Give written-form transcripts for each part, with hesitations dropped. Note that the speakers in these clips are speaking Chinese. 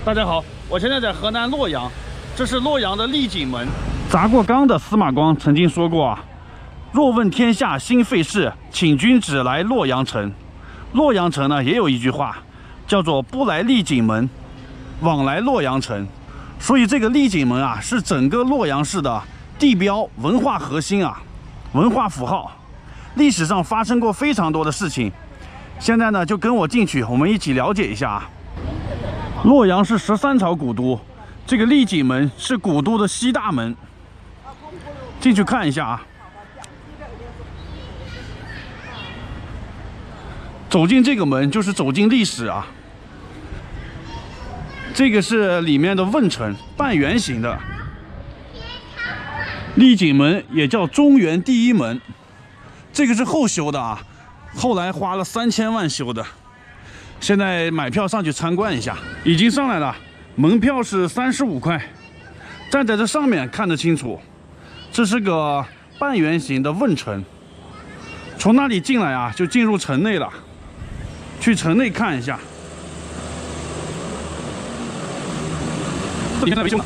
大家好，我现在在河南洛阳，这是洛阳的丽景门。砸过缸的司马光曾经说过啊：“若问天下兴废事，请君只来洛阳城。”洛阳城呢也有一句话，叫做“不来丽景门，枉来洛阳城”。所以这个丽景门啊，是整个洛阳市的地标、文化核心啊，文化符号。历史上发生过非常多的事情。现在呢，就跟我进去，我们一起了解一下啊。洛阳是13朝古都，这个丽景门是古都的西大门。进去看一下啊。走进这个门就是走进历史啊。这个是里面的问城，半圆形的。丽景门也叫中原第一门，这个是后修的啊，后来花了3000万修的。现在买票上去参观一下，已经上来了，门票是35块。站在这上面看得清楚，这是个半圆形的问城。从那里进来啊，就进入城内了。去城内看一下。这里现在维修呢。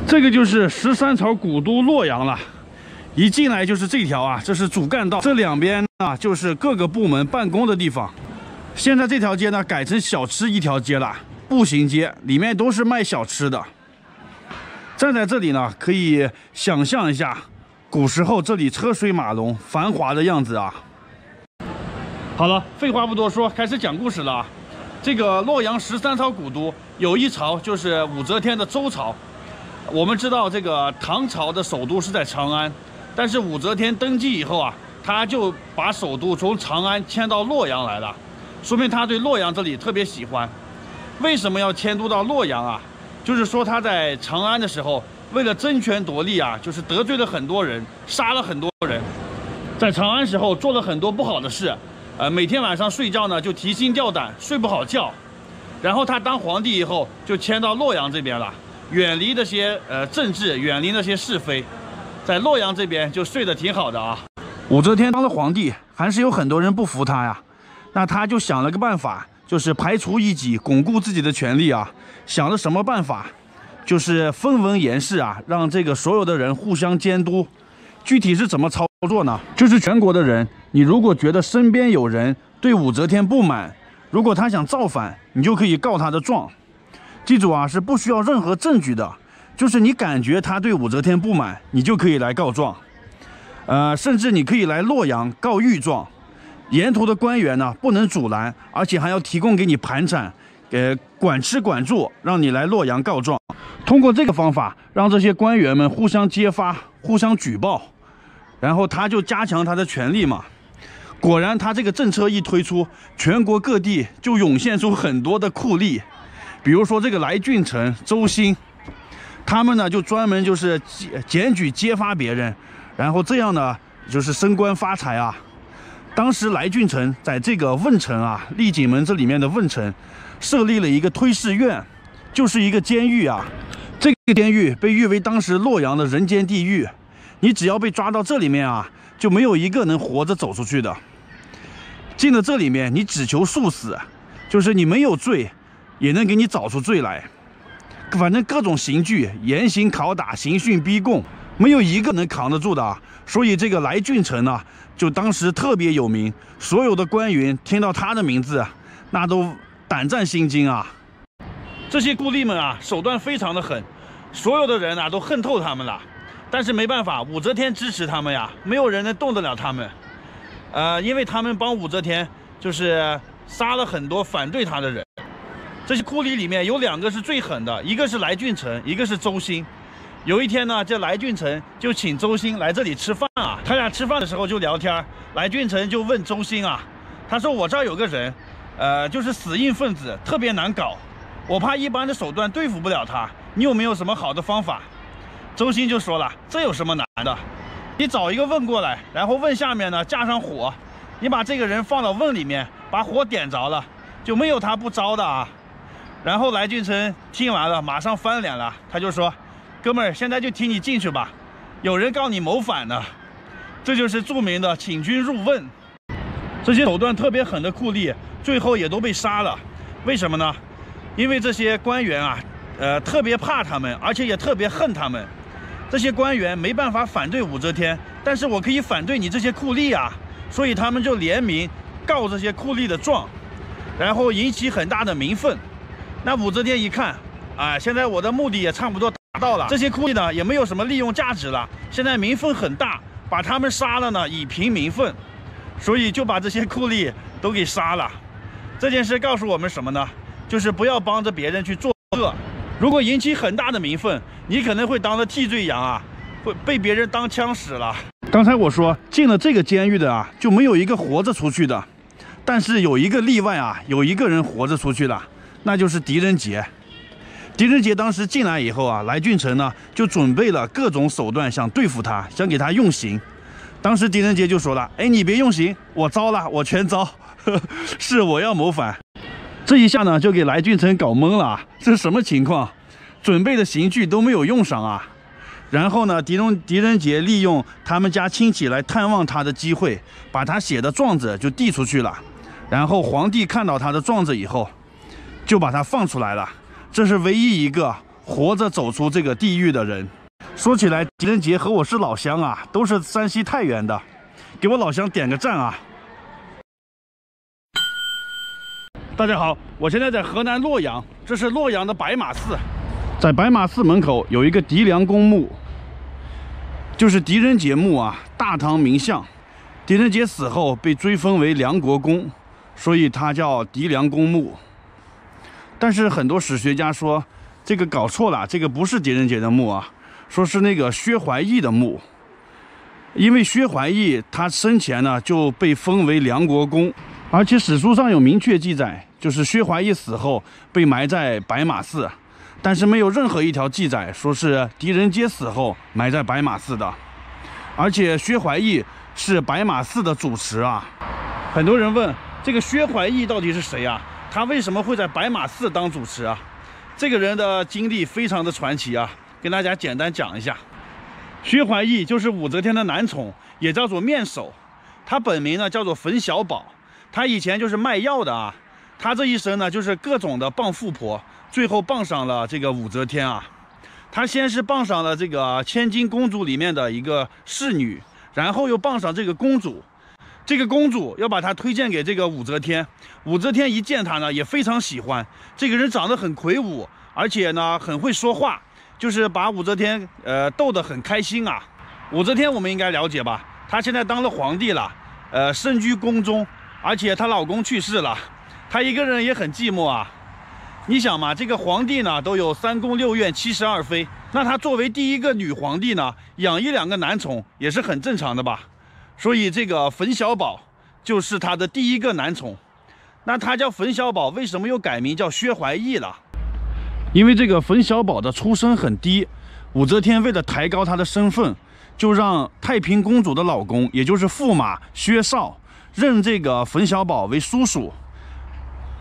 这个就是13朝古都洛阳了。一进来就是这条啊，这是主干道，这两边啊就是各个部门办公的地方。现在这条街呢改成小吃一条街了，步行街，里面都是卖小吃的。站在这里呢，可以想象一下古时候这里车水马龙、繁华的样子啊。好了，废话不多说，开始讲故事了啊。这个洛阳13朝古都有一朝就是武则天的周朝。我们知道这个唐朝的首都是在长安，但是武则天登基以后啊，她就把首都从长安迁到洛阳来了。说明他对洛阳这里特别喜欢。为什么要迁都到洛阳啊？就是说他在长安的时候，为了争权夺利啊，就是得罪了很多人，杀了很多人。在长安时候做了很多不好的事，每天晚上睡觉呢就提心吊胆，睡不好觉。然后他当皇帝以后就迁到洛阳这边了，远离那些政治，远离那些是非，在洛阳这边就睡得挺好的啊。武则天当了皇帝，还是有很多人不服他呀。那他就想了个办法，就是排除异己，巩固自己的权利啊。想了什么办法？就是分文言事啊，让这个所有的人互相监督。具体是怎么操作呢？就是全国的人，你如果觉得身边有人对武则天不满，如果他想造反，你就可以告他的状。记住啊，是不需要任何证据的，就是你感觉他对武则天不满，你就可以来告状。甚至你可以来洛阳告御状。沿途的官员呢不能阻拦，而且还要提供给你盘缠，管吃管住，让你来洛阳告状。通过这个方法，让这些官员们互相揭发、互相举报，然后他就加强他的权力嘛。果然，他这个政策一推出，全国各地就涌现出很多的酷吏，比如说这个来俊臣、周兴，他们呢就专门就是检举揭发别人，然后这样呢就是升官发财啊。当时来俊臣在这个问城啊，丽景门这里面的问城，设立了一个推事院，就是一个监狱啊。这个监狱被誉为当时洛阳的人间地狱。你只要被抓到这里面啊，就没有一个能活着走出去的。进了这里面，你只求速死，就是你没有罪，也能给你找出罪来。反正各种刑具，严刑拷打、刑讯逼供，没有一个能扛得住的啊。所以这个来俊臣呢，就当时特别有名，所有的官员听到他的名字，那都胆战心惊啊。这些酷吏们啊，手段非常的狠，所有的人啊都恨透他们了。但是没办法，武则天支持他们呀，没有人能动得了他们。因为他们帮武则天就是杀了很多反对他的人。这些酷吏里面有2个是最狠的，一个是来俊臣，一个是周兴。有一天呢，这来俊臣就请周兴来这里吃饭啊。他俩吃饭的时候就聊天，来俊臣就问周兴啊，他说我这儿有个人，就是死硬分子，特别难搞，我怕一般的手段对付不了他，你有没有什么好的方法？周兴就说了，这有什么难的？你找一个瓮过来，然后瓮下面呢架上火，你把这个人放到瓮里面，把火点着了，就没有他不招的啊。然后来俊臣听完了，马上翻脸了，他就说，哥们儿，现在就听你进去吧，有人告你谋反呢。这就是著名的请君入瓮。这些手段特别狠的酷吏，最后也都被杀了。为什么呢？因为这些官员啊，特别怕他们，而且也特别恨他们。这些官员没办法反对武则天，但是我可以反对你这些酷吏啊，所以他们就联名告这些酷吏的状，然后引起很大的民愤。那武则天一看，哎，现在我的目的也差不多达到了，这些酷吏呢也没有什么利用价值了，现在民愤很大，把他们杀了呢，以平民愤，所以就把这些酷吏都给杀了。这件事告诉我们什么呢？就是不要帮着别人去作恶。如果引起很大的民愤，你可能会当了替罪羊啊，会被别人当枪使了。刚才我说进了这个监狱的啊，就没有一个活着出去的，但是有一个例外啊，有一个人活着出去了，那就是狄仁杰。狄仁杰当时进来以后啊，来俊臣呢就准备了各种手段想对付他，想给他用刑。当时狄仁杰就说了：“哎，你别用刑，我招了，我全招，是我要谋反。”这一下呢，就给来俊臣搞懵了，这是什么情况？准备的刑具都没有用上啊！然后呢，狄仁杰利用他们家亲戚来探望他的机会，把他写的状子就递出去了。然后皇帝看到他的状子以后，就把他放出来了。这是唯一一个活着走出这个地狱的人。说起来，狄仁杰和我是老乡啊，都是山西太原的，给我老乡点个赞啊！大家好，我现在在河南洛阳，这是洛阳的白马寺。在白马寺门口有一个狄良公墓，就是狄仁杰墓啊，大唐名相。狄仁杰死后被追封为梁国公，所以他叫狄良公墓。但是很多史学家说这个搞错了，这个不是狄仁杰的墓啊，说是那个薛怀义的墓。因为薛怀义他生前呢就被封为梁国公，而且史书上有明确记载，就是薛怀义死后被埋在白马寺，但是没有任何一条记载说是狄仁杰死后埋在白马寺的。而且薛怀义是白马寺的主持啊。很多人问这个薛怀义到底是谁啊？他为什么会在白马寺当主持啊？这个人的经历非常的传奇啊，跟大家简单讲一下。薛怀义就是武则天的男宠，也叫做面首。他本名呢叫做冯小宝，他以前就是卖药的啊。他这一生呢就是各种的傍富婆，最后傍上了这个武则天啊。他先是傍上了这个千金公主里面的一个侍女，然后又傍上这个公主。这个公主要把他推荐给这个武则天，武则天一见他呢也非常喜欢。这个人长得很魁梧，而且呢很会说话，就是把武则天逗得很开心啊。武则天我们应该了解吧？她现在当了皇帝了，身居宫中，而且她老公去世了，她一个人也很寂寞啊。你想嘛，这个皇帝呢都有3宫6院72妃，那她作为第一个女皇帝呢，养1、2个男宠也是很正常的吧？所以这个冯小宝就是她的第一个男宠。那他叫冯小宝，为什么又改名叫薛怀义了？因为这个冯小宝的出身很低，武则天为了抬高他的身份，就让太平公主的老公，也就是驸马薛绍，认这个冯小宝为叔叔，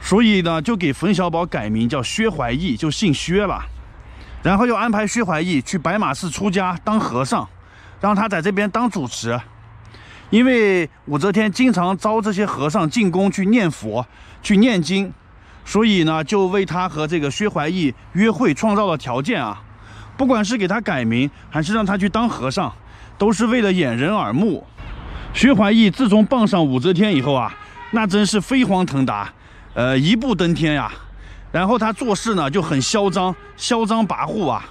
所以呢，就给冯小宝改名叫薛怀义，就姓薛了。然后又安排薛怀义去白马寺出家当和尚，让他在这边当主持。因为武则天经常招这些和尚进宫去念佛、去念经，所以呢，就为他和这个薛怀义约会创造了条件啊。不管是给他改名，还是让他去当和尚，都是为了掩人耳目。薛怀义自从傍上武则天以后啊，那真是飞黄腾达，一步登天呀。然后他做事呢就很嚣张跋扈啊，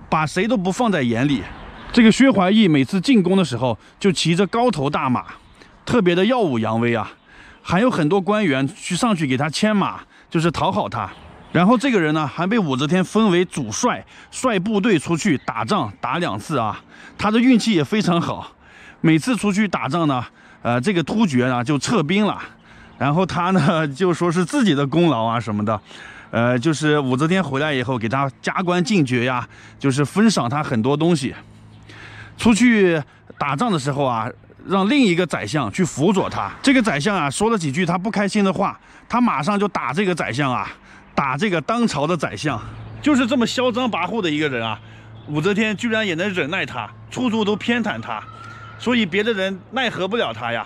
把谁都不放在眼里。这个薛怀义每次进宫的时候，就骑着高头大马，特别的耀武扬威啊。还有很多官员上去给他牵马，就是讨好他。然后这个人呢，还被武则天封为主帅，率部队出去打仗，打2次啊。他的运气也非常好，每次出去打仗呢，这个突厥呢就撤兵了。然后他呢就说是自己的功劳啊什么的。就是武则天回来以后给他加官进爵呀，就是封赏他很多东西。出去打仗的时候啊，让另一个宰相去辅佐他。这个宰相啊说了几句他不开心的话，他马上就打这个宰相啊，打这个当朝的宰相。就是这么嚣张跋扈的一个人啊，武则天居然也能忍耐他，处处都偏袒他，所以别的人奈何不了他呀。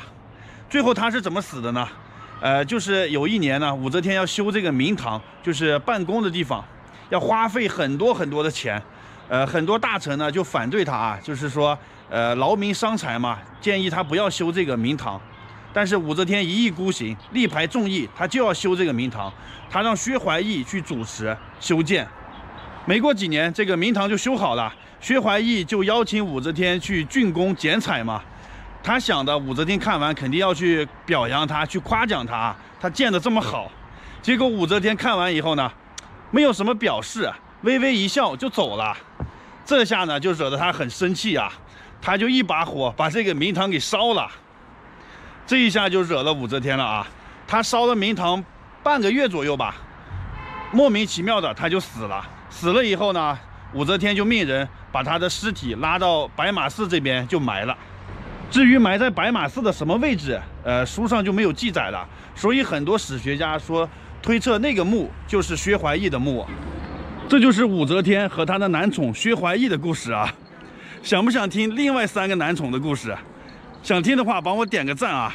最后他是怎么死的呢？就是有一年呢，武则天要修这个明堂，就是办公的地方，要花费很多很多的钱。很多大臣呢就反对他啊，就是说，劳民伤财嘛，建议他不要修这个明堂。但是武则天一意孤行，力排众议，他就要修这个明堂。他让薛怀义去主持修建。没过几年，这个明堂就修好了。薛怀义就邀请武则天去竣工剪彩嘛。他想的，武则天看完肯定要去表扬他，去夸奖他，他建得这么好。结果武则天看完以后呢，没有什么表示，微微一笑就走了。这下呢，就惹得他很生气啊，他就一把火把这个明堂给烧了。这一下就惹了武则天了啊！他烧了明堂半个月左右吧，莫名其妙的他就死了。死了以后呢，武则天就命人把他的尸体拉到白马寺这边就埋了。至于埋在白马寺的什么位置，书上就没有记载了。所以很多史学家说，推测那个墓就是薛怀义的墓。这就是武则天和她的男宠薛怀义的故事啊。想不想听另外3个男宠的故事？想听的话，帮我点个赞啊！